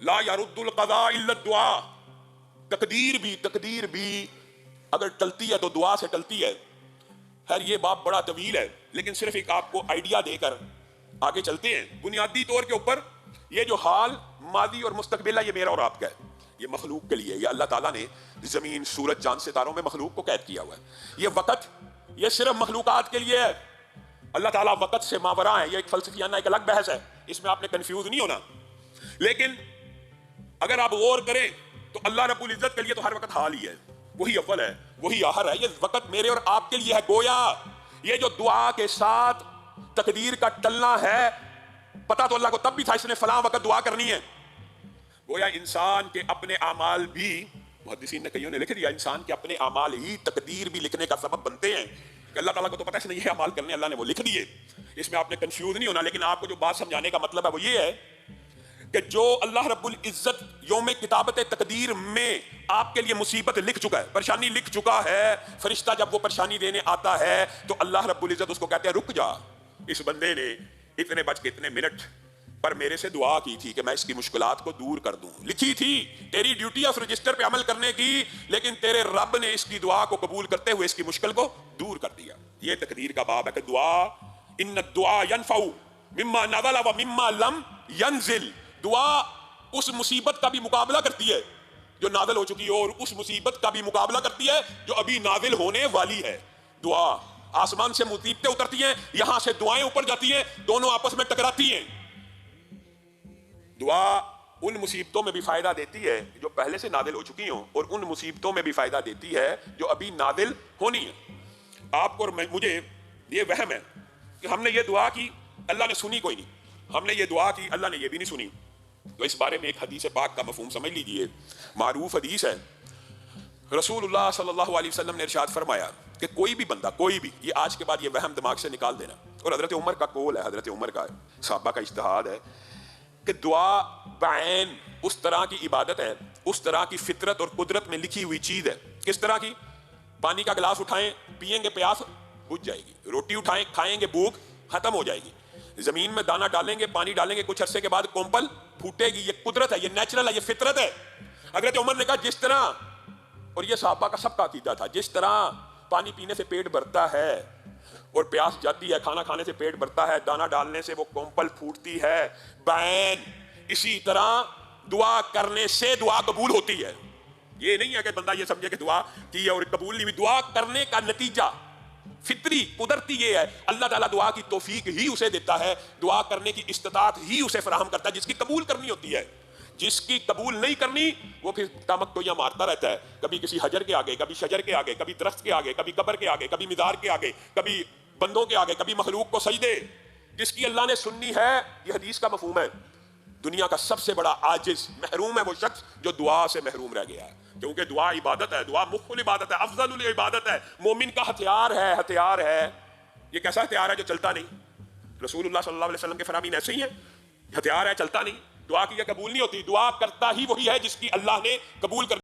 لا يرد القضاء الا الدعاء، تقدیر بھی اگر ٹلتی ہے تو دعا سے ٹلتی ہے. خیر یہ باب بڑا طویل ہے، لیکن صرف ایک آپ کو آئیڈیا دے کر آگے چلتے ہیں. بنیادی طور کے اوپر یہ جو حال ماضی اور مستقبل ہے یہ میرا اور آپ کا ہے، یہ مخلوق کے لیے. یہ اللہ تعالیٰ نے زمین، سورج، چاند، ستاروں میں مخلوق کو قید کیا ہوا ہے. یہ وقت یہ صرف مخلوقات کے لیے ہے. اللہ تعالیٰ وقت سے ماوراء ہے، یہ ایک فلسفیانہ ایک الگ بحث ہے، اس میں آپ نے کنفیوز نہیں ہونا. لیکن اگر آپ غور کریں تو اللہ رب العزت کے لیے تو ہر وقت حال ہی ہے، وہی اول ہے، وہی آخر ہے. یہ وقت میرے اور آپ کے لیے ہے. گویا یہ جو دعا کے ساتھ تقدیر کا ٹلنا ہے، پتا تو اللہ کو تب بھی تھا اس نے فلاں وقت دعا کرنی ہے. گویا انسان کے اپنے اعمال بھی، محدثین نے کئیوں نے لکھ دیا، انسان کے اپنے اعمال ہی تقدیر بھی لکھنے کا سبب بنتے ہیں. کہ اللہ تعالیٰ کو تو پتہ ہے اس نے یہ اعمال کرنے، اللہ نے وہ لکھ دیے. اس میں آپ نے کنفیوز نہیں ہونا. لیکن آپ کو جو بات سمجھانے کا مطلب ہے وہ یہ ہے کہ جو اللہ رب العزت یوم کتابت تقدیر میں آپ کے لیے مصیبت لکھ چکا ہے، پریشانی لکھ چکا ہے، فرشتہ جب وہ پریشانی دینے آتا ہے تو اللہ رب العزت اس کو کہتے ہیں رک جا، اس بندے نے اتنے بج کے اتنے منٹ پر میرے سے دعا کی تھی کہ میں اس کی مشکلات کو دور کر دوں. لکھی تھی تیری ڈیوٹی ہے اس رجسٹر پہ عمل کرنے کی، لیکن تیرے رب نے اس کی دعا کو قبول کرتے ہوئے اس کی مشکل کو دور کر دیا. یہ تقدیر کا باب ہے کہ دعا، ان الدعاء ينفع مما نزل ومما لم ينزل. دعا اس مصیبت کا بھی مقابلہ کرتی ہے جو نازل ہو چکی ہے، اور اس مصیبت کا بھی مقابلہ کرتی ہے جو ابھی نازل ہونے والی ہے. دعا آسمان سے مصیبتیں اترتی ہیں، یہاں سے دعائیں اوپر جاتی ہیں، دونوں آپس میں ٹکراتی ہیں. دعا ان مصیبتوں میں بھی فائدہ دیتی ہے جو پہلے سے نازل ہو چکی ہوں، اور ان مصیبتوں میں بھی فائدہ دیتی ہے جو ابھی نازل ہونی ہے. آپ کو اور مجھے یہ وہم ہے کہ ہم نے یہ دعا کی، اللہ نے سنی کوئی نہیں. ہم نے یہ دعا کی، اللہ نے یہ بھی نہیں سنی. تو اس بارے میں ایک حدیث پاک کا مفہوم سمجھ لیجئے. معروف حدیث ہے، رسول اللہ صلی اللہ علیہ وسلم نے ارشاد فرمایا کہ کوئی بھی بندہ، کوئی بھی، یہ آج کے بعد یہ وہم دماغ سے نکال دینا. اور حضرت عمر کا قول ہے، حضرت عمر کا صحابہ کا اجتہاد ہے کہ دعا بعین اس طرح کی عبادت ہے، اس طرح کی فطرت اور قدرت میں لکھی ہوئی چیز ہے. کس طرح کی؟ پانی کا گلاس اٹھائیں، پیئیں گے پیاس بجھ جائے گی. روٹی اٹھائیں، کھائیں گے بھوک ختم ہو جائے گی. زمین میں دانہ ڈالیں گے، پانی ڈالیں گے، کچھ عرصے کے بعد کومپل پھوٹے گی. یہ قدرت ہے، یہ نیچرل ہے، یہ فطرت ہے. حضرت عمر نے کہا جس طرح، اور یہ صحابہ کا سب کا عقیدہ تھا، جس طرح پانی پینے سے پیٹ بھرتا ہے اور پیاس جاتی ہے، کھانا کھانے سے پیٹ بھرتا ہے، دانہ ڈالنے سے وہ کومپل پھوٹتی ہے، بعین اسی طرح دعا کرنے سے دعا قبول ہوتی ہے. یہ نہیں ہے کہ بندہ یہ سمجھے کہ دعا کی ہے اور قبول نہیں ہوئی. دعا کرنے کا نتیجہ فطری قدرتی یہ ہے، اللہ تعالیٰ دعا کی توفیق ہی اسے دیتا ہے، دعا کرنے کی استطاعت ہی اسے فراہم کرتا ہے جس کی قبول کرنی ہوتی ہے. جس کی قبول نہیں کرنی وہ پھر تامک تو یہاں مارتا رہتا ہے، کبھی کسی حجر کے آگے، کبھی شجر کے آگے، کبھی درخت کے آگے، کبھی قبر کے آگے، کبھی مزار کے آگے، کبھی بندوں کے آگے، کبھی مخلوق کو سجدے. جس کی اللہ نے سننی ہے، یہ حدیث کا مفہوم ہے، دنیا کا سب سے بڑا عاجز محروم ہے وہ شخص جو دعا سے محروم رہ گیا ہے. کیونکہ دعا عبادت ہے، دعا مخ العبادت ہے، افضل العبادت ہے، مومن کا ہتھیار ہے. ہتھیار ہے، یہ کیسا ہتھیار ہے جو چلتا نہیں؟ رسول اللہ صلی اللہ علیہ وسلم کے فرامین ایسے ہی ہیں، ہتھیار ہے چلتا نہیں. دعا کی یہ قبول نہیں ہوتی. دعا کرتا ہی وہی ہے جس کی اللہ نے قبول کر